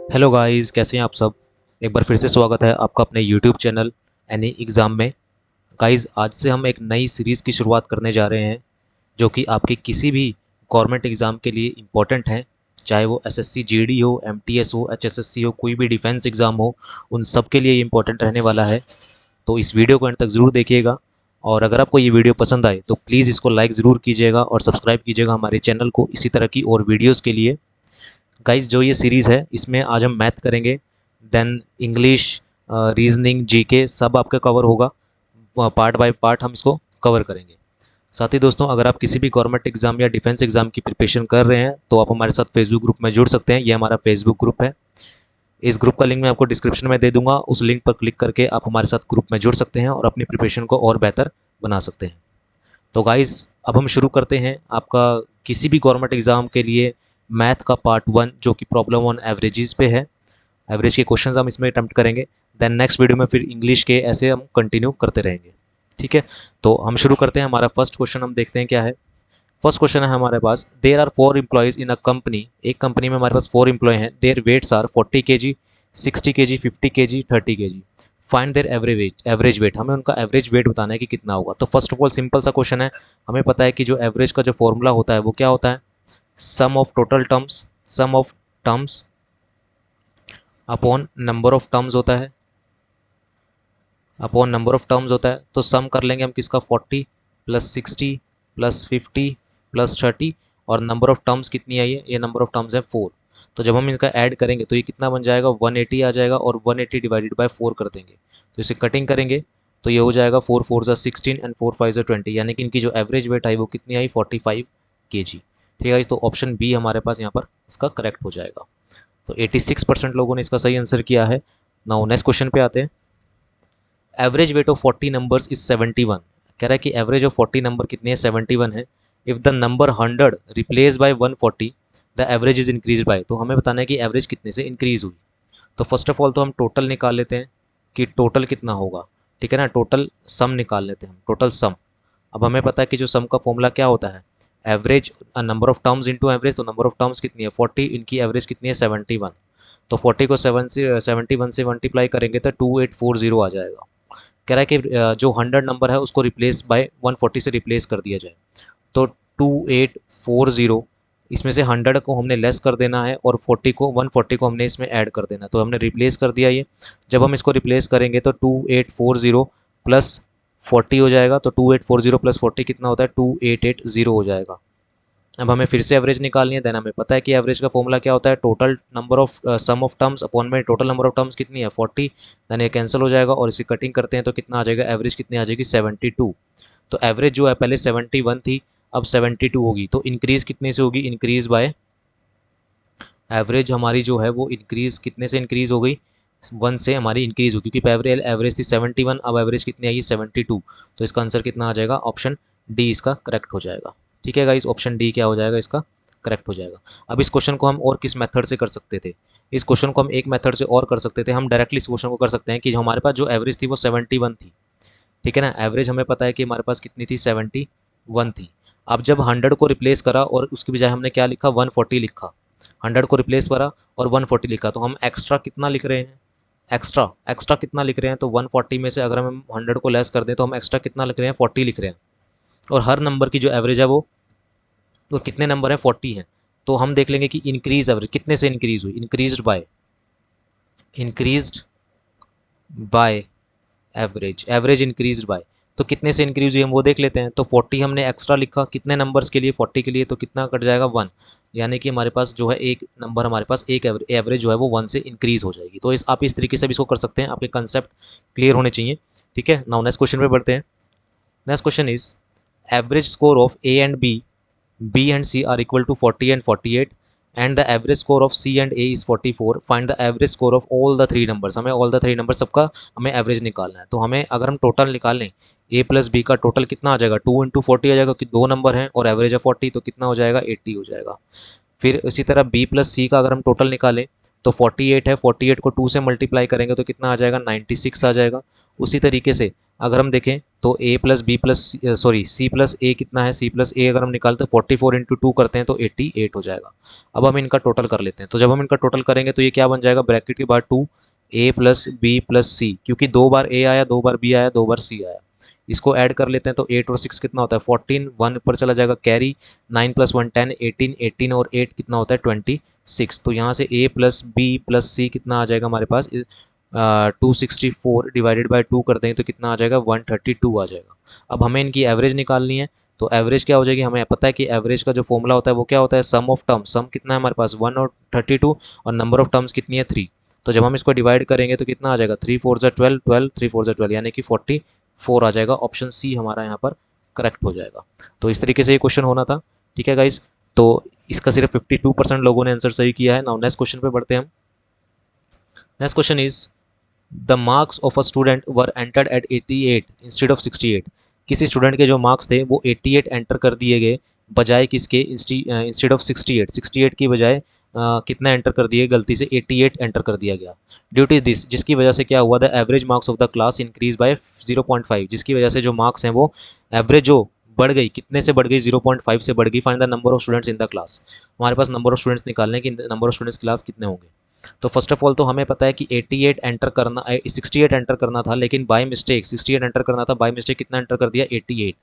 Hello guys, कैसे हैं आप सब। एक बार फिर से स्वागत है आपका अपने यूट्यूब चैनल एनी एग्ज़ाम में। गाइस, आज से हम एक नई सीरीज़ की शुरुआत करने जा रहे हैं जो कि आपके किसी भी गवर्नमेंट एग्ज़ाम के लिए इम्पोर्टेंट है। चाहे वो एसएससी जीडी हो, एमटीएस हो, एचएसएससी हो, कोई भी डिफेंस एग्ज़ाम हो, उन सब के लिए इम्पोर्टेंट रहने वाला है। तो इस वीडियो को अंत तक ज़रूर देखिएगा। और अगर आपको ये वीडियो पसंद आए तो प्लीज़ इसको लाइक ज़रूर कीजिएगा और सब्सक्राइब कीजिएगा हमारे चैनल को इसी तरह की और वीडियोज़ के लिए। गाइस, जो ये सीरीज़ है इसमें आज हम मैथ करेंगे, देन इंग्लिश, रीजनिंग, जीके सब आपका कवर होगा। पार्ट बाय पार्ट हम इसको कवर करेंगे। साथ ही दोस्तों, अगर आप किसी भी गवर्नमेंट एग्जाम या डिफेंस एग्जाम की प्रिपरेशन कर रहे हैं तो आप हमारे साथ फेसबुक ग्रुप में जुड़ सकते हैं। ये हमारा फेसबुक ग्रुप है। इस ग्रुप का लिंक मैं आपको डिस्क्रिप्शन में दे दूंगा। उस लिंक पर क्लिक करके आप हमारे साथ ग्रुप में जुड़ सकते हैं और अपनी प्रिपरेशन को और बेहतर बना सकते हैं। तो गाइस, अब हम शुरू करते हैं आपका किसी भी गवर्नमेंट एग्जाम के लिए मैथ का पार्ट 1 जो कि प्रॉब्लम ऑन एवरेजेस पे है। एवरेज के क्वेश्चंस हम इसमें अटेम्प्ट करेंगे। देन नेक्स्ट वीडियो में फिर इंग्लिश के ऐसे हम कंटिन्यू करते रहेंगे। ठीक है, तो हम शुरू करते हैं। हमारा फर्स्ट क्वेश्चन हम देखते हैं क्या है। फर्स्ट क्वेश्चन है हमारे पास, there are 4 employees in a company. एक कंपनी में हमारे पास 4 एम्प्लॉय हैं। Their weights are 40 kg, 60 kg, 50 kg, 30 kg। Find their average weight. हमें उनका एवरेज वेट बताना है कि कितना होगा। तो फर्स्ट ऑफ ऑल सिंपल सा क्वेश्चन है। हमें पता है कि जो एवरेज का जो फॉर्मूला होता है वो क्या होता है, sum of total terms, sum of terms upon number of terms होता है, अपॉन नंबर ऑफ टर्म्स होता है। तो सम कर लेंगे हम किसका, 40 प्लस 60 प्लस 50 प्लस 30, और नंबर ऑफ टर्म्स कितनी आई है, ये नंबर ऑफ टर्म्स है 4। तो जब हम इनका ऐड करेंगे तो ये कितना बन जाएगा, 180 आ जाएगा, और 180 डिवाइडेड बाय 4 कर देंगे तो इसे कटिंग करेंगे तो ये हो जाएगा 4 4 ज़ा 16 एंड 4 5 ज़ा 20, यानी कि इनकी जो एवरेज वेट आई वो कितनी आई, 45 kg। ठीक है, तो ऑप्शन बी हमारे पास यहाँ पर इसका करेक्ट हो जाएगा। तो 86% लोगों ने इसका सही आंसर किया है। नाउ नेक्स्ट क्वेश्चन पे आते हैं। Average weight of 40 numbers is 71। कह रहा है कि एवरेज ऑफ 40 नंबर कितनी है, 71 है। If the number 100 replace by 140, the average is increase by. तो हमें बताना है कि एवरेज कितने से इंक्रीज हुई। तो फर्स्ट ऑफ ऑल तो हम टोटल निकाल लेते हैं कि टोटल कितना होगा। ठीक है ना, टोटल सम निकाल लेते हैं हम, टोटल सम। अब हमें पता है कि जो सम का फॉर्मूला क्या होता है, average number of terms into average. तो नंबर ऑफ टर्म्स कितनी है 40, इनकी एवरेज कितनी है 71। तो 40 को 71 से मल्टीप्लाई करेंगे तो 2840 आ जाएगा। कह रहा है कि जो 100 नंबर है उसको रिप्लेस बाय 140 से रिप्लेस कर दिया जाए। तो 2840, इसमें से 100 को हमने लेस कर देना है और 140 को हमने इसमें ऐड कर देना है। तो हमने रिप्लेस कर दिया ये। जब हम इसको रिप्लेस करेंगे तो 2840 प्लस 40 हो जाएगा। तो 2840 प्लस 40 कितना होता है, 2880 हो जाएगा। अब हमें फिर से एवरेज निकालनी है। देन हमें पता है कि एवरेज का फॉर्मूला क्या होता है, total number of sum of terms upon में टोटल नंबर ऑफ टर्म्स कितनी है 40। देन ये कैंसिल हो जाएगा और इसी कटिंग करते हैं तो कितना आ जाएगा, एवरेज कितनी आ जाएगी 72। तो एवरेज जो है पहले 71 थी, अब 72 होगी। तो इंक्रीज़ कितने से होगी, इंक्रीज़ बाय, एवरेज हमारी जो है वो इंक्रीज़ कितने से इंक्रीज़ हो गई, 1 से हमारी इंक्रीज़ होगी, क्योंकि एवरेज एवरेज थी 71, अब एवरेज कितनी आई 72। तो इसका आंसर कितना आ जाएगा, ऑप्शन डी इसका करेक्ट हो जाएगा। ठीक है गाइस, ऑप्शन डी क्या हो जाएगा, इसका करेक्ट हो जाएगा। अब इस क्वेश्चन को हम और किस मेथड से कर सकते थे, इस क्वेश्चन को हम एक मेथड से और कर सकते थे। हम डायरेक्टली इस क्वेश्चन को कर सकते हैं कि हमारे पास जो एवरेज थी वो 71 थी। ठीक है ना, एवरेज हमें पता है कि हमारे पास कितनी थी, 71 थी। अब जब 100 को रिप्लेस करा और उसकी बजाय हमने क्या लिखा, 140 लिखा। 100 को रिप्लेस करा और 140 लिखा, तो हम एक्स्ट्रा कितना लिख रहे हैं, एक्स्ट्रा एक्स्ट्रा कितना लिख रहे हैं, तो 140 में से अगर हम 100 को लेस कर दें तो हम एक्स्ट्रा कितना लिख रहे हैं, 40 लिख रहे हैं। और हर नंबर की जो एवरेज है वो कितने नंबर है, 40 है। तो हम देख लेंगे कि इंक्रीज एवरेज कितने से इंक्रीज हुई, increased by average, average increased by. तो कितने से इंक्रीज हुई हम वो देख लेते हैं। तो 40 हमने एक्स्ट्रा लिखा कितने नंबर्स के लिए, 40 के लिए, तो कितना कट जाएगा 1। यानी कि हमारे पास जो है एक नंबर, हमारे पास एक एवरेज जो है वो 1 से इंक्रीज हो जाएगी। तो इस आप इस तरीके से भी इसको कर सकते हैं, आपके कंसेप्ट क्लियर होने चाहिए। ठीक है, नाउ नेक्स्ट क्वेश्चन पे बढ़ते हैं। Next question is, average score of A and B and C are equal to 40 and 48, and the average score of C and A is 44। Find the average score of all the three numbers. हमें all the three number सबका हमें average निकालना है। तो हमें अगर हम total निकाल लें, ए प्लस बी का टोटल कितना आ जाएगा, 2 इंटू 40 आ जाएगा, कि दो नंबर हैं और एवरेज है 40, तो कितना हो जाएगा 80 हो जाएगा। फिर इसी तरह बी प्लस सी का अगर हम टोटल निकालें तो 48 है, 48 को 2 से मल्टीप्लाई करेंगे तो कितना आ जाएगा, 96 आ जाएगा। उसी तरीके से अगर हम देखें तो a plus B plus sorry c plus A कितना है, c प्लस ए अगर हम निकालते हैं 44 इंटू 2 करते हैं तो 88 हो जाएगा। अब हम इनका टोटल कर लेते हैं, तो जब हम इनका टोटल करेंगे तो ये क्या बन जाएगा, ब्रैकेट के बाद 2a प्लस बी प्लस सी, क्योंकि 2 बार a आया, 2 बार b आया, 2 बार c आया। इसको ऐड कर लेते हैं तो 8 और 6 कितना होता है 14, 1 ऊपर चला जाएगा कैरी, 9 प्लस 1 10, 18, 18 और 8 कितना होता है 26। तो यहाँ से a प्लस बी प्लस सी कितना आ जाएगा हमारे पास 264 डिवाइडेड बाय 2 कर देंगे तो कितना आ जाएगा 132 आ जाएगा। अब हमें इनकी एवरेज निकालनी है, तो एवरेज क्या हो जाएगी, हमें पता है कि एवरेज का जो फॉर्मूला होता है वो क्या होता है, सम ऑफ टर्म्स। सम कितना है हमारे पास 1 और 32, और नंबर ऑफ टर्म्स कितनी है 3। तो जब हम इसको डिवाइड करेंगे तो कितना आ जाएगा 3 4 ज़ा 12, 12 3 4 ज़ा 12 यानी कि 44 आ जाएगा। ऑप्शन सी हमारा यहाँ पर करेक्ट हो जाएगा। तो इस तरीके से ये क्वेश्चन होना था। ठीक है गाइज, तो इसका सिर्फ 52% लोगों ने आंसर सही किया है। नाउ नेक्स्ट क्वेश्चन पे बढ़ते हैं हम। Next question is the marks of a student were entered at 88 instead of 68। किसी स्टूडेंट के जो मार्क्स थे वो 88 एंटर कर दिए गए बजाय किसके, इंस्टेड ऑफ 68, 68 की बजाय कितना एंटर कर दिए, गलती से 88 एंटर कर दिया गया। ड्यू टू दिस, जिसकी वजह से क्या हुआ, the average marks of the class increase by 0.5, जिसकी वजह से जो मार्क्स हैं वो एवरेज जो बढ़ गई, कितने से बढ़ गई 0.5 से बढ़ गई। Find the number of students in the class. हमारे पास नंबर ऑफ स्टूडेंट्स निकालने की, नंबर ऑफ स्टूडेंट्स क्लास कितने होंगे। तो फर्स्ट ऑफ ऑल तो हमें पता है कि 88 एंटर करना 68 एंटर करना था, लेकिन बाय मिस्टेक 68 एंटर करना था, बाय मिस्टेक कितना एंटर कर दिया 88।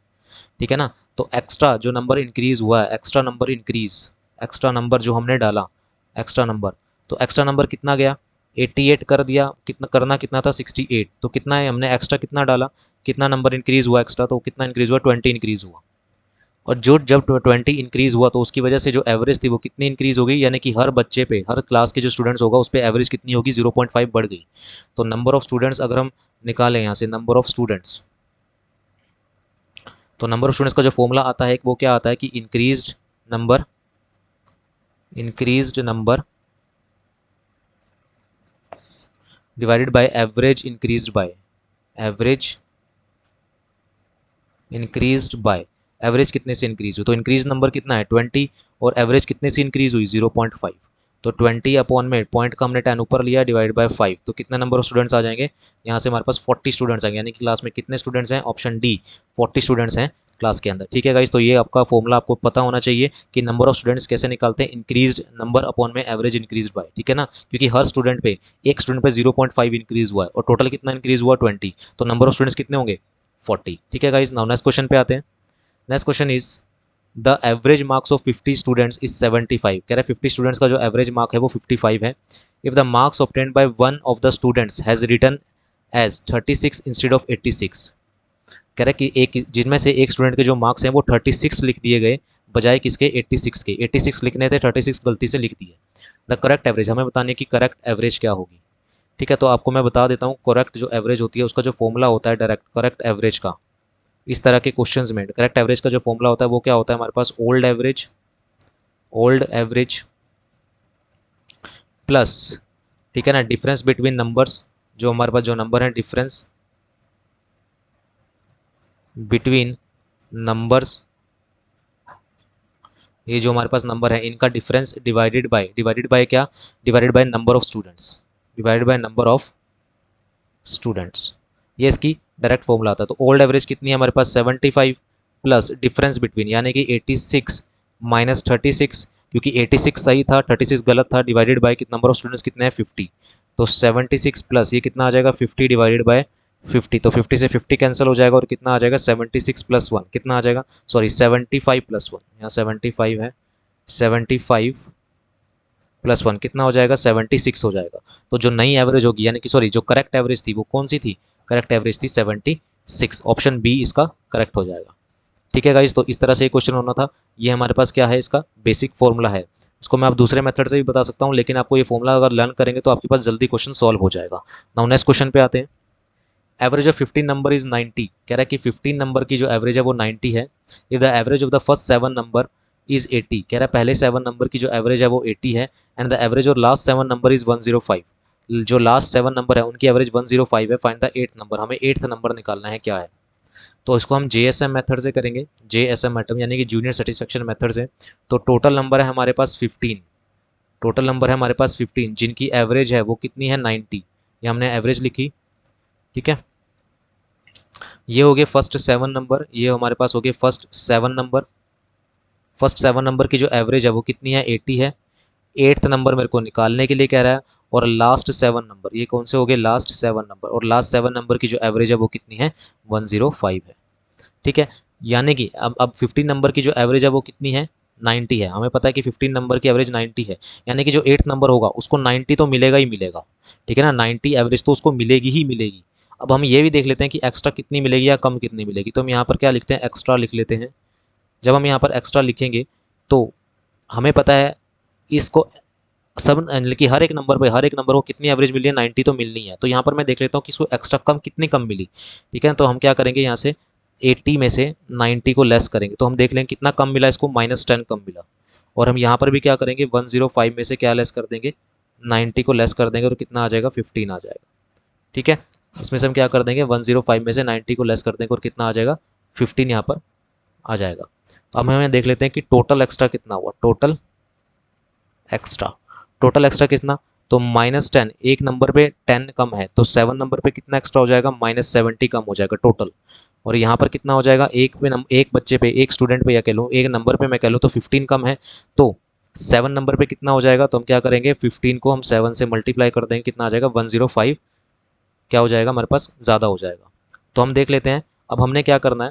ठीक है ना। तो एक्स्ट्रा जो नंबर इंक्रीज हुआ है, extra number increase, extra number जो हमने डाला, एक्स्ट्रा नंबर, तो एक्स्ट्रा नंबर कितना गया 88 कर दिया, कितना करना कितना था 68, तो कितना है हमने एक्स्ट्रा कितना डाला, कितना नंबर इंक्रीज हुआ एक्स्ट्रा, तो कितना इंक्रीज हुआ 20 इंक्रीज हुआ। और जो जब 20 इंक्रीज़ हुआ तो उसकी वजह से जो एवरेज थी वो कितनी इंक्रीज़ हो गई, यानी कि हर बच्चे पे, हर क्लास के जो स्टूडेंट्स होगा उस पर एवरेज कितनी होगी 0.5 बढ़ गई। तो नंबर ऑफ स्टूडेंट्स अगर हम निकालें यहाँ से नंबर ऑफ स्टूडेंट्स, तो नंबर ऑफ स्टूडेंट्स का जो फॉर्मूला आता है वो क्या आता है कि increased number divided by average increased by, average increased by, average कितने से इंक्रीज हुई, तो इंक्रीज नंबर कितना है 20, और एवरेज कितने से इंक्रीज हुई 0.5। तो 20 अपॉन में पॉइंट का हमने 10 ऊपर लिया डिवाइड बाय 5, तो कितने नंबर ऑफ स्टूडेंट्स आ जाएंगे, यहाँ से हमारे पास 40 स्टूडेंट्स आएंगे, यानी कि क्लास में कितने स्टूडेंट्स हैं, ऑप्शन डी 40 स्टूडेंट्स हैं क्लास के अंदर। ठीक है गाइस, तो ये आपका फॉर्मूला आपको पता होना चाहिए कि नंबर ऑफ स्टूडेंट्स कैसे निकालते हैं, इंक्रीज्ड नंबर अपॉन में एवरेज इंक्रीज बाय। ठीक है ना, क्योंकि हर स्टूडेंट पे, एक स्टूडेंट पे 0.5 इंक्रीज हुआ है और टोटल कितना इंक्रीज हुआ 20, तो नंबर ऑफ स्टूडेंट्स कितने होंगे 40। ठीक है गाइस, नाउ नेक्स्ट क्वेश्चन पे आते हैं। Next question is the average marks of 50 students is 75। कह रहे हैं 50 स्टूडेंट्स का जो एवरेज मार्क है वो 55 है। If the marks obtained by one of the students has written as 36 instead of 86। कह रहे हैं कि एक जिनमें से एक स्टूडेंट के जो मार्क्स हैं वो 36 लिख दिए गए बजाय किसके 86 के, 86 लिखने थे 36 गलती से लिख दिए। द करेक्ट एवरेज, हमें बताने की करेक्ट एवरेज क्या होगी। ठीक है, तो आपको मैं बता देता हूँ करेक्ट जो एवरेज होती है उसका जो फॉर्मूला होता है डायरेक्ट करेक्ट एवरेज का, इस तरह के क्वेश्चंस में करेक्ट एवरेज का जो फॉर्मूला होता है वो क्या होता है हमारे पास, ओल्ड एवरेज प्लस, ठीक है ना, डिफरेंस बिटवीन नंबर्स, जो हमारे पास जो नंबर है डिफरेंस बिटवीन नंबर्स, ये जो हमारे पास नंबर है इनका डिफरेंस डिवाइडेड बाय क्या, divided by number of students, divided by number of students, ये इसकी डायरेक्ट फॉर्मूला आता है। तो ओल्ड एवरेज कितनी है हमारे पास 75 प्लस डिफरेंस बिटवीन, यानी कि 86 माइनस 36, क्योंकि 86 सही था 36 गलत था, divided by number of students कितने हैं 50। तो 76 प्लस ये कितना आ जाएगा 50 डिवाइडेड बाय 50, तो 50 से 50 कैंसिल हो जाएगा और कितना आ जाएगा 76 प्लस 1 कितना आ जाएगा, सॉरी 75 प्लस 1, यहाँ 75 है, 75 प्लस 1 कितना हो जाएगा 76 हो जाएगा। तो जो नई एवरेज होगी, यानी कि सॉरी जो करेक्ट एवरेज थी वो कौन सी थी, करेक्ट एवरेज थी 76, ऑप्शन बी इसका करेक्ट हो जाएगा। ठीक है गाइज, तो इस तरह से क्वेश्चन होना था। ये हमारे पास क्या है, इसका बेसिक फॉर्मूला है। इसको मैं आप दूसरे मेथड से भी बता सकता हूँ, लेकिन आपको ये फॉर्मूला अगर लर्न करेंगे तो आपके पास जल्दी क्वेश्चन सॉल्व हो जाएगा। नाउ नेक्स्ट क्वेश्चन पे आते हैं। Average of 15 number is 90। कह रहा है कि 15 नंबर की जो एवरेज है वो 90 है। If the average of the first 7 number is 80, कह रहा है पहले 7 नंबर की जो एवरेज है वो 80 है, एंड द एवरेज और लास्ट 7 नंबर इज 105। जो लास्ट 7 नंबर है उनकी एवरेज 105 है। फाइंड द 8th नंबर, हमें 8th नंबर निकालना है क्या है। तो इसको हम JSM मेथड से करेंगे, JSM मेथड यानी कि जूनियर सेटिस्फेक्शन मेथड से। तो टोटल नंबर है हमारे पास 15, टोटल नंबर है हमारे पास 15 जिनकी एवरेज है वो कितनी है 90, ये हमने एवरेज लिखी। ठीक है, ये हो गए फर्स्ट 7 नंबर, ये हमारे पास हो गए फर्स्ट 7 नंबर। फर्स्ट 7 नंबर की जो एवरेज है वो कितनी है, 80 है। 8th नंबर मेरे को निकालने के लिए कह रहा है। और लास्ट 7 नंबर, ये कौन से हो गए, लास्ट 7 नंबर, और लास्ट 7 नंबर की जो एवरेज है वो कितनी है, 105 है। ठीक है, यानी कि अब 15 नंबर की जो एवरेज है वो कितनी है, 90 है। हमें पता है कि 15 नंबर की एवरेज 90 है, यानी कि जो 8th नंबर होगा उसको 90 तो मिलेगा ही मिलेगा। ठीक है ना, 90 एवरेज तो उसको मिलेगी ही मिलेगी। अब हम ये भी देख लेते हैं कि एक्स्ट्रा कितनी मिलेगी या कम कितनी मिलेगी, तो हम यहाँ पर क्या लिखते हैं, एक्स्ट्रा लिख लेते हैं। जब हम यहाँ पर एक्स्ट्रा लिखेंगे तो हमें पता है इसको सब, यानी कि हर एक नंबर को कितनी एवरेज मिली है, 90 तो मिलनी है। तो यहाँ पर मैं देख लेता हूँ कि इसको एक्स्ट्रा कम कितनी कम मिली। ठीक है, तो हम क्या करेंगे, यहाँ से 80 में से 90 को लेस करेंगे तो हम देख लेंगे कितना कम मिला, इसको -10 कम मिला। और हम यहाँ पर भी क्या करेंगे, 105 में से क्या लेस कर देंगे, 90 को लेस कर देंगे और कितना आ जाएगा, 15 आ जाएगा। ठीक है, इसमें से हम क्या कर देंगे, 105 में से 90 को लेस कर देंगे और कितना आ जाएगा, 15 यहाँ पर आ जाएगा। तो अब हमें देख लेते हैं कि टोटल एक्स्ट्रा कितना हुआ, एक्स्ट्रा टोटल एक्स्ट्रा कितना, तो -10, एक नंबर पे 10 कम है तो 7 नंबर पे कितना एक्स्ट्रा हो जाएगा, -70 कम हो जाएगा टोटल। और यहाँ पर कितना हो जाएगा, एक बच्चे पे, एक स्टूडेंट पे या कह लूँ एक नंबर पे मैं कह लूँ तो 15 कम है। तो 7 नंबर पे कितना हो जाएगा, तो हम क्या करेंगे, 15 को हम 7 से मल्टीप्लाई कर देंगे, कितना आ जाएगा, 105 क्या हो जाएगा हमारे पास, ज़्यादा हो जाएगा। तो हम देख लेते हैं, अब हमने क्या करना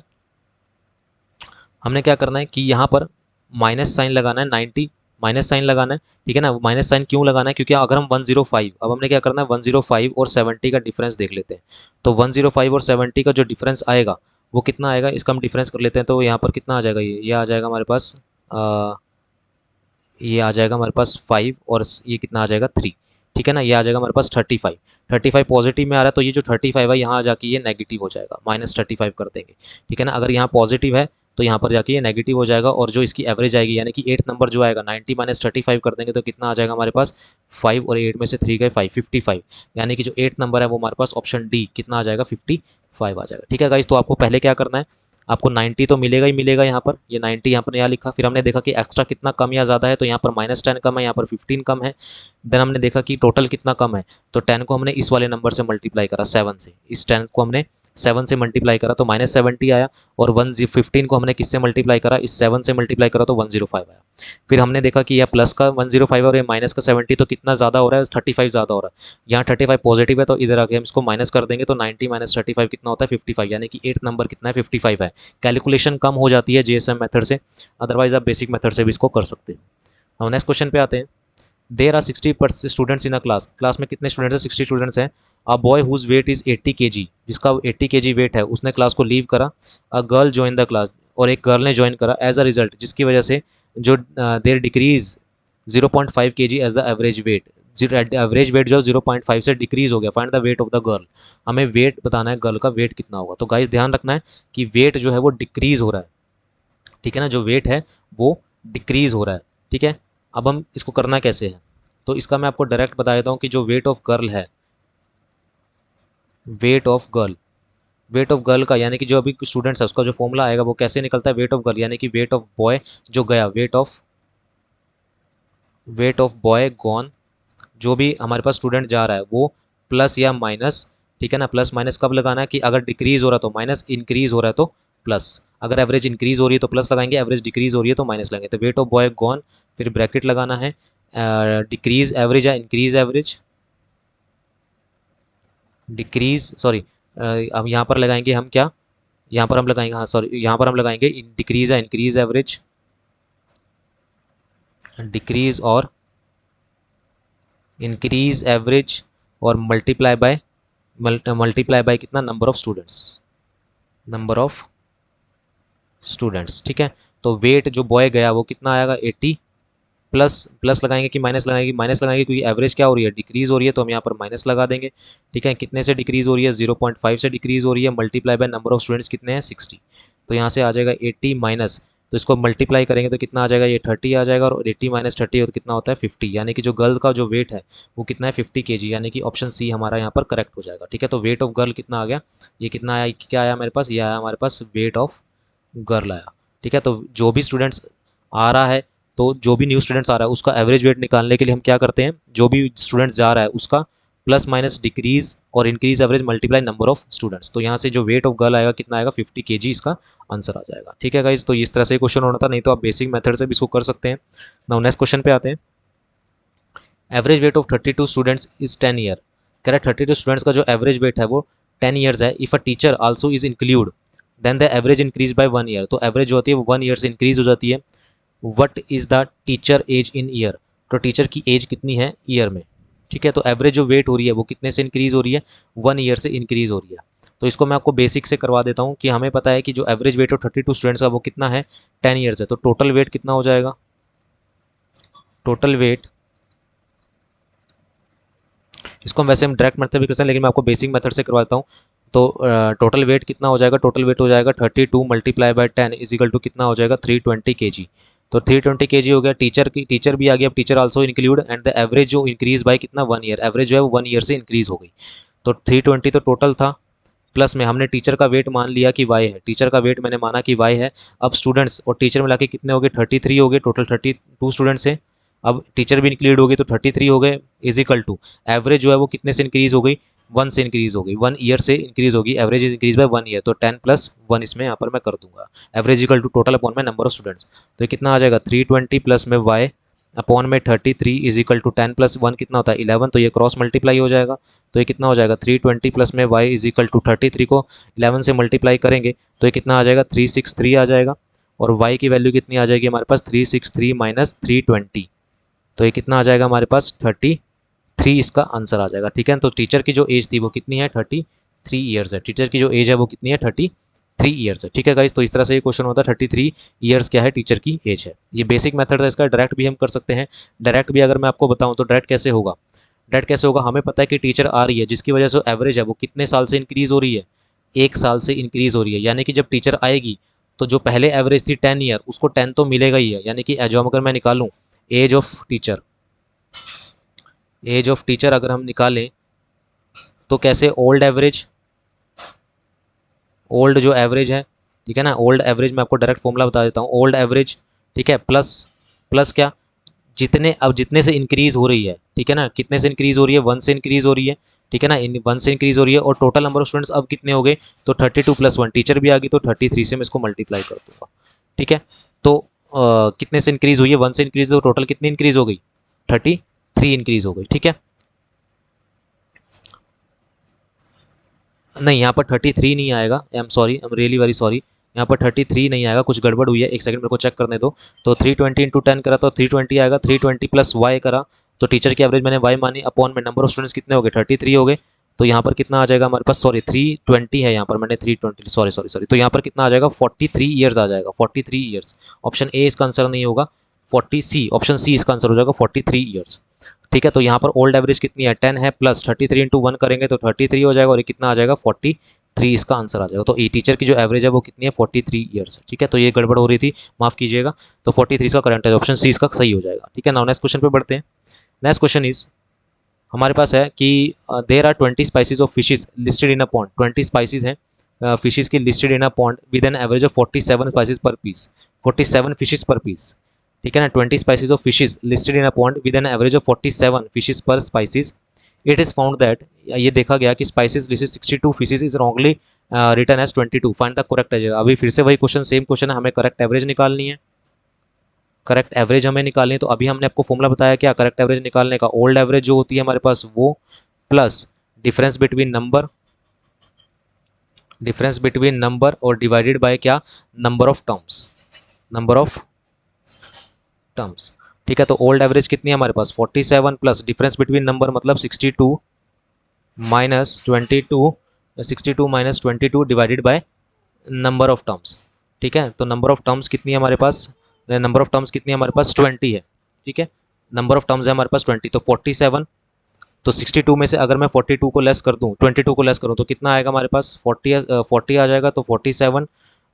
है कि यहाँ पर माइनस साइन लगाना है, 90 माइनस साइन लगाना है। ठीक है ना, माइनस साइन क्यों लगाना है, क्योंकि अगर हम 105, अब हमने क्या करना है, 105 और 70 का डिफरेंस देख लेते हैं। तो 105 और 70 का जो डिफरेंस आएगा वो कितना आएगा, इसका हम डिफरेंस कर लेते हैं। तो यहाँ पर कितना आ जाएगा, ये आ जाएगा हमारे पास, ये आ जाएगा हमारे पास 5 और ये कितना आ जाएगा, 3। ठीक है ना, ये आ जाएगा हमारे पास 35। 35 पॉजिटिव में आ रहा है तो ये जो 35 है यहाँ आ जाके ये नेगेटिव हो जाएगा, -35 कर देंगे। ठीक है ना, अगर यहाँ पॉजिटिव है तो यहाँ पर जाके ये नेगेटिव हो जाएगा और जो इसकी एवरेज आएगी यानी कि 8 नंबर जो आएगा, 90 -35 कर देंगे तो कितना आ जाएगा हमारे पास, 5 और 8 में से 3 गए 5, 55। यानी कि जो 8 नंबर है वो हमारे पास ऑप्शन डी कितना आ जाएगा, 55 आ जाएगा। ठीक है गाइस, तो आपको पहले क्या करना है, आपको 90 तो मिलेगा ही मिलेगा, यहाँ पर ये 90 यहाँ पर यहाँ लिखा। फिर हमने देखा कि एक्स्ट्रा कितना कम या ज़्यादा है, तो यहाँ पर -10 कम है, यहाँ पर 15 कम है। देन हमने देखा कि टोटल कितना कम है, तो 10 को हमने इस वाले नंबर से मल्टीप्लाई करा 7 से, इस 10 को हमने 7 से मल्टीप्लाई करा तो -70 आया। और 15 को हमने किससे मल्टीप्लाई करा, इस 7 से मल्टीप्लाई करा तो 105 आया। फिर हमने देखा कि यह प्लस का 105 और ये माइनस का 70, तो कितना ज़्यादा हो रहा है, 35 ज़्यादा हो रहा है। यहाँ 35 पॉजिटिव है तो इधर आके हम इसको माइनस कर देंगे तो 90 -35 कितना होता है, 55। यानी कि 8 नंबर कितना है, 55 है। कैलकुलेशन कम हो जाती है जीएसएम मेथड से, अदरवाइज आप बेसिक मेथड से भी इसको कर सकते हैं। हम नेक्स्ट क्वेश्चन पे आते हैं। There are 60 students in a class, class में कितने स्टूडेंट्स हैं, 60 स्टूडेंट्स हैं। A boy whose weight is 80 kg, जिसका 80 kg वेट है उसने क्लास को लीव करा। A girl join the class, और एक गर्ल ने ज्वाइन करा। एज अ रिजल्ट, जिसकी वजह से जो there decrease 0.5 kg as the average weight, average weight जो 0.5 से डिक्रीज हो गया। Find the weight of the girl, हमें वेट बताना है गर्ल का वेट कितना होगा। तो गाइस ध्यान रखना है कि वेट जो है वो डिक्रीज हो रहा है। ठीक है ना, जो वेट है वो डिक्रीज हो रहा है। ठीक है, अब हम इसको करना कैसे है, तो इसका मैं आपको डायरेक्ट बता देता हूँ कि जो वेट ऑफ गर्ल है, weight of girl weight of girl का यानी कि जो अभी स्टूडेंट्स है उसका जो फॉर्मूला आएगा वो कैसे निकलता है, वेट ऑफ गर्ल यानी कि वेट ऑफ बॉय जो गया, वेट ऑफ बॉय गॉन, जो भी हमारे पास स्टूडेंट जा रहा है वो प्लस या माइनस। ठीक है ना, प्लस माइनस कब लगाना है कि अगर डिक्रीज हो रहा है तो माइनस, इंक्रीज हो रहा है तो प्लस। अगर एवरेज इंक्रीज हो रही है तो प्लस लगाएंगे, एवरेज डिक्रीज हो रही है तो माइनस लगाएंगे। तो वेट ऑफ बॉय गॉन, फिर ब्रैकेट लगाना है, डिक्रीज एवरेज या इंक्रीज एवरेज, डिक्रीज सॉरी, अब यहाँ पर लगाएंगे हम क्या, यहाँ पर हम लगाएंगे, हाँ सॉरी, यहाँ पर हम लगाएंगे डिक्रीज या इंक्रीज एवरेज, डिक्रीज और इंक्रीज एवरेज, और मल्टीप्लाई बाय कितना, नंबर ऑफ स्टूडेंट्स। ठीक है, तो वेट जो बॉय गया वो कितना आएगा, 80, प्लस प्लस लगाएंगे कि माइनस लगाएंगे क्योंकि एवरेज क्या हो रही है, डिक्रीज हो रही है, तो हम यहाँ पर माइनस लगा देंगे। ठीक है, कितने से डिक्रीज हो रही है, 0.5 से डिक्रीज हो रही है, multiply by number of students कितने हैं, 60। तो यहाँ से आ जाएगा 80 माइनस, तो इसको मल्टीप्लाई करेंगे तो कितना आ जाएगा, ये 30 आ जाएगा, और 80 -30 और कितना होता है, 50। यानी कि जो गर्ल का जो वेट है वो कितना है, 50 kg, यानी कि ऑप्शन सी हमारा यहाँ पर करेक्ट हो जाएगा। ठीक है, तो वेट ऑफ गर्ल कितना आ गया, ये कितना आया, क्या आया मेरे पास, ये आया हमारे पास वेट ऑफ गर्ल आया। ठीक है, तो जो भी स्टूडेंट्स आ रहा है, तो जो भी न्यू स्टूडेंट्स आ रहा है उसका एवरेज वेट निकालने के लिए हम क्या करते हैं, जो भी स्टूडेंट जा रहा है उसका प्लस माइनस डिक्रीज और increase average multiply number of students. तो यहाँ से जो वेट ऑफ गर्ल आएगा कितना आएगा 50 kg, इसका आंसर आ जाएगा। ठीक है गाइज, तो इस तरह से क्वेश्चन होना था, नहीं तो आप बेसिक मेथड से भी इसको कर सकते हैं। नाउ नेक्स्ट क्वेश्चन पे आते हैं। Average weight of 32 students is 10 year. कह रहा है 32 स्टूडेंट्स का जो एवरेज वेट है वो 10 ईयर्स है। If a teacher also is include then the average increase by 1 year. तो एवरेज जो होती है वो 1 ईयर से इंक्रीज हो जाती है। What is the teacher age in year. तो टीचर की एज कितनी है ईयर में। ठीक है, तो एवरेज जो वेट हो रही है वो कितने से इंक्रीज हो रही है, 1 ईयर से इंक्रीज हो रही है। तो इसको मैं आपको बेसिक से करवा देता हूँ कि हमें पता है कि जो एवरेज वेट ऑफ 32 स्टूडेंट्स का वो कितना है 10 ईयर्स है। तो टोटल वेट कितना हो जाएगा, टोटल वेट, इसको वैसे हम डायरेक्ट मेथड भी कर सकते हैं लेकिन मैं आपको बेसिक मेथड से करवाता हूँ। तो टोटल वेट कितना हो जाएगा, टोटल वेट हो जाएगा 32 multiply by 10 is equal to कितना हो जाएगा 320 kg। तो 320 kg हो गया। टीचर भी आ गया, अब teacher also include and the average जो इंक्रीज बाय कितना 1 ईयर, एवरेज जो है वो 1 ईयर से इंक्रीज हो गई। तो 320 तो टोटल था, प्लस में हमने टीचर का वेट मान लिया कि वाई है, टीचर का वेट मैंने माना कि वाई है। अब स्टूडेंट्स और टीचर मिला के कितने हो गए 33 हो गए, टोटल 32 स्टूडेंट्स हैं। अब टीचर भी इंक्लूड हो गए तो 33 हो गए इज इक्वल टू एवरेज जो है वो कितने से इंक्रीज हो गई 1 से इंक्रीज हो गई, 1 ईयर से इंक्रीज होगी। Average is increase by 1 year, तो 10 प्लस 1 इसमें यहाँ पर मैं कर दूंगा। Average equal to total upon में नंबर ऑफ स्टूडेंट्स। तो ये कितना आ जाएगा 320 प्लस में वाई अपॉन में 33 इज इक्वल टू 10 प्लस 1 कितना होता है 11। तो ये क्रॉस मल्टीप्लाई हो जाएगा। तो ये कितना हो जाएगा 320 प्लस में वाई इज इक्वल टू 33 को 11 से मल्टीप्लाई करेंगे तो ये कितना आ जाएगा 363 आ जाएगा। और वाई की वैल्यू कितनी आ जाएगी हमारे पास 363 माइनस 320। तो ये कितना आ जाएगा हमारे पास 33 इसका आंसर आ जाएगा। ठीक है, तो टीचर की जो एज थी वो कितनी है 33 ईयर्स है। टीचर की जो एज है वो कितनी है 33 ईयर्स है। ठीक है गाइस, तो इस तरह से ये क्वेश्चन होता है 33 ईयर्स क्या है टीचर की एज है। ये बेसिक मेथड है इसका, डायरेक्ट भी हम कर सकते हैं। डायरेक्ट भी अगर मैं आपको बताऊं तो डायरेक्ट कैसे होगा, डायरेक्ट कैसे होगा, हमें पता है कि टीचर आ रही है जिसकी वजह से एवरेज है वो कितने साल से इंक्रीज हो रही है 1 साल से इंक्रीज हो रही है। यानी कि जब टीचर आएगी तो जो पहले एवरेज थी 10 ईयर उसको 10 तो मिलेगा ही है। यानी कि जो अगर मैं निकालूँ age of teacher, age of teacher अगर हम निकालें तो कैसे, ओल्ड एवरेज, ओल्ड जो एवरेज है, ठीक है ना, ओल्ड एवरेज मैं आपको डायरेक्ट फॉर्मूला बता देता हूँ। ओल्ड एवरेज, ठीक है, प्लस प्लस क्या, जितने अब जितने से इंक्रीज हो रही है, ठीक है ना, कितने से इंक्रीज हो रही है 1 से इंक्रीज हो रही है, ठीक है ना, 1 से इंक्रीज हो रही है। और टोटल नंबर ऑफ स्टूडेंट्स अब कितने हो गए तो 32 प्लस 1, टीचर भी आ गई तो 33 से मैं इसको मल्टीप्लाई कर दूंगा। ठीक है, तो कितने से इंक्रीज हुई है 1 से इंक्रीज, तो टोटल कितनी इंक्रीज हो गई 33 इंक्रीज हो गई। ठीक है, नहीं यहाँ पर 33 नहीं आएगा, I am sorry, I am really very sorry, यहाँ पर 33 नहीं आएगा, कुछ गड़बड़ हुई है, एक सेकंड मेरे को चेक करने दो। तो 320 इंटू 10 करा तो 320 आएगा, 320 प्लस वाई करा तो टीचर की एवरेज मैंने वाई मानी अपॉन में नंबर ऑफ स्टूडेंट्स कितने हो गए 33 हो गए। तो यहाँ पर कितना आ जाएगा हमारे पास, सॉरी 320 है यहाँ पर, मैंने 320, सॉरी सॉरी सॉरी, तो यहाँ पर कितना आ जाएगा 43 ईयर्स आ जाएगा, 43 ईयर्स। ऑप्शन ए इसका आंसर नहीं होगा, 40 सी, ऑप्शन सी इसका आंसर हो जाएगा 43 ईयर्स। ठीक है, तो यहाँ पर ओल्ड एवरेज कितनी है 10 है, प्लस 33 इंटू 1 करेंगे तो 33 हो जाएगा और ये कितना आ जाएगा 43 इसका आंसर आ जाएगा। तो ई टीचर की जो एवरेज है वो कितनी है 43 ईयर्स। ठीक है, तो ये गड़बड़ हो रही थी, माफ कीजिएगा। तो 43 का करंट है, ऑप्शन सी इसका सही हो जाएगा। ठीक है, नाउ नेक्स्ट क्वेश्चन पे बढ़ते हैं। नेक्स्ट क्वेश्चन इज हमारे पास है कि there are 20 species of fishes listed in a pond. 20 species हैं फिशेज की listed in a pond with an average of 47 species per piece, 47 fishes per piece. ठीक है ना, 20 species of fishes listed in a pond with an average of 47 fishes per species. It is found that, ये देखा गया कि species listed 62 fishes is wrongly written as 22, find the correct average. अभी फिर से वही क्वेश्चन, सेम क्वेश्चन है, हमें करेक्ट एवरेज निकालनी है, करेक्ट एवरेज हमें निकालनी है। तो अभी हमने आपको फॉर्मूला बताया क्या करेक्ट एवरेज निकालने का, ओल्ड एवरेज जो होती है हमारे पास वो plus difference between number, difference between number और डिवाइडेड बाय क्या, number of terms, number of terms. ठीक है, तो ओल्ड एवरेज कितनी है हमारे पास 47 प्लस डिफरेंस बिटवीन नंबर मतलब 62 minus 22, 62 minus 22 divided by number of terms. ठीक है, तो नंबर ऑफ टर्म्स कितनी है हमारे पास, नंबर ऑफ टर्म्स कितनी है हमारे पास 20 है। ठीक है, नंबर ऑफ टर्म्स है हमारे पास 20, तो 47, तो 62 में से अगर मैं 42 को लेस कर दूं, 22 को लेस करूं तो कितना आएगा हमारे पास 40 आ जाएगा। तो 47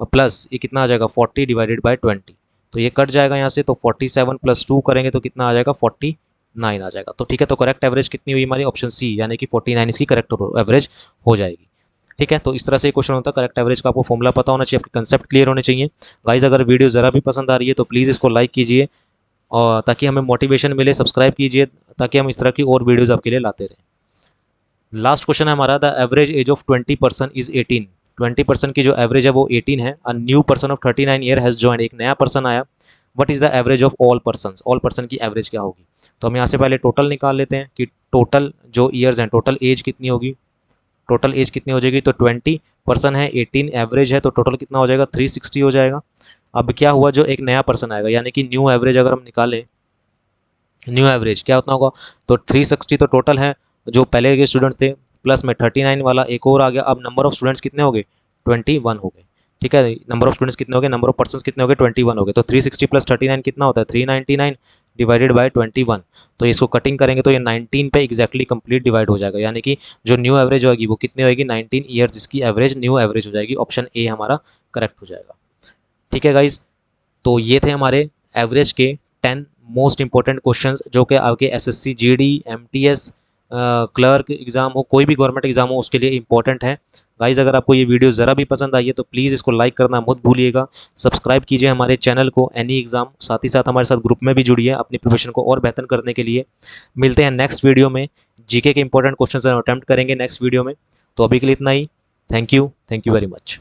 प्लस ये कितना आ जाएगा 40 डिवाइडेड बाय 20, तो ये कट जाएगा यहाँ से। तो 47 प्लस 2 करेंगे तो कितना आ जाएगा 49 आ जाएगा। तो ठीक है, तो करेक्ट एवरेज कितनी हुई हमारी, ऑप्शन सी, यानी कि 49 इसकी करेक्ट एवरेज हो जाएगी। ठीक है, तो इस तरह से क्वेश्चन होता है। करेक्ट एवरेज का आपको फॉर्मूला पता होना चाहिए, आपके कंसेप्ट क्लियर होने चाहिए। गाइज अगर वीडियो ज़रा भी पसंद आ रही है तो प्लीज़ इसको लाइक कीजिए और ताकि हमें मोटिवेशन मिले, सब्सक्राइब कीजिए ताकि हम इस तरह की और वीडियोज़ आपके लिए लाते रहें। लास्ट क्वेश्चन है हमारा, the average age of 20% is 18। 20% की जो एवरेज है वो 18 है। A new person of 39 year has join, एक नया पर्सन आया। What is the average of all person, all person की एवरेज क्या होगी। तो हम यहाँ से पहले टोटल निकाल लेते हैं कि टोटल जो ईयर्स हैं, टोटल एज कितनी होगी। टोटल एज कितनी हो जाएगी, तो 20 पर्सन है, 18 एवरेज है, तो टोटल कितना हो जाएगा, 360 हो जाएगा। अब क्या हुआ, जो एक नया पर्सन आएगा, यानी कि न्यू एवरेज अगर हम निकालें, न्यू एवरेज क्या उतना होगा, तो 360 तो टोटल है जो पहले के स्टूडेंट्स थे, प्लस में 39 वाला एक और आ गया। अब नंबर ऑफ स्टूडेंट्स कितने हो गए, 21 हो गए। ठीक है, नंबर ऑफ स्टूडेंट्स कितने हो गए, नंबर ऑफ पर्सन कितने हो गए, 21 हो गए। तो 360 प्लस 39 कितना होता है, 399 डिवाइडेड बाय 21। तो इसको कटिंग करेंगे तो ये 19 पे एक्जैक्टली कंप्लीट डिवाइड हो जाएगा, यानी कि जो न्यू एवरेज होगी वो कितनी होगी, 19 ईयर, जिसकी एवरेज न्यू एवरेज हो जाएगी। ऑप्शन ए हमारा करेक्ट हो जाएगा। ठीक है गाइज, तो ये थे हमारे एवरेज के 10 मोस्ट इंपॉर्टेंट क्वेश्चंस जो कि आपके SSC GD MTS clerk exam हो, कोई भी गवर्नमेंट एग्जाम हो, उसके लिए इंपॉर्टेंट है। गाइज अगर आपको ये वीडियो ज़रा भी पसंद आई है तो प्लीज़ इसको लाइक करना मत भूलिएगा। सब्सक्राइब कीजिए हमारे चैनल को एनी एग्ज़ाम, साथ ही साथ हमारे साथ ग्रुप में भी जुड़िए अपनी प्रिपरेशन को और बेहतर करने के लिए। मिलते हैं नेक्स्ट वीडियो में, जीके के इंपॉर्टेंट क्वेश्चन अटैम्प्ट करेंगे नेक्स्ट वीडियो में। तो अभी के लिए इतना ही। Thank you very much.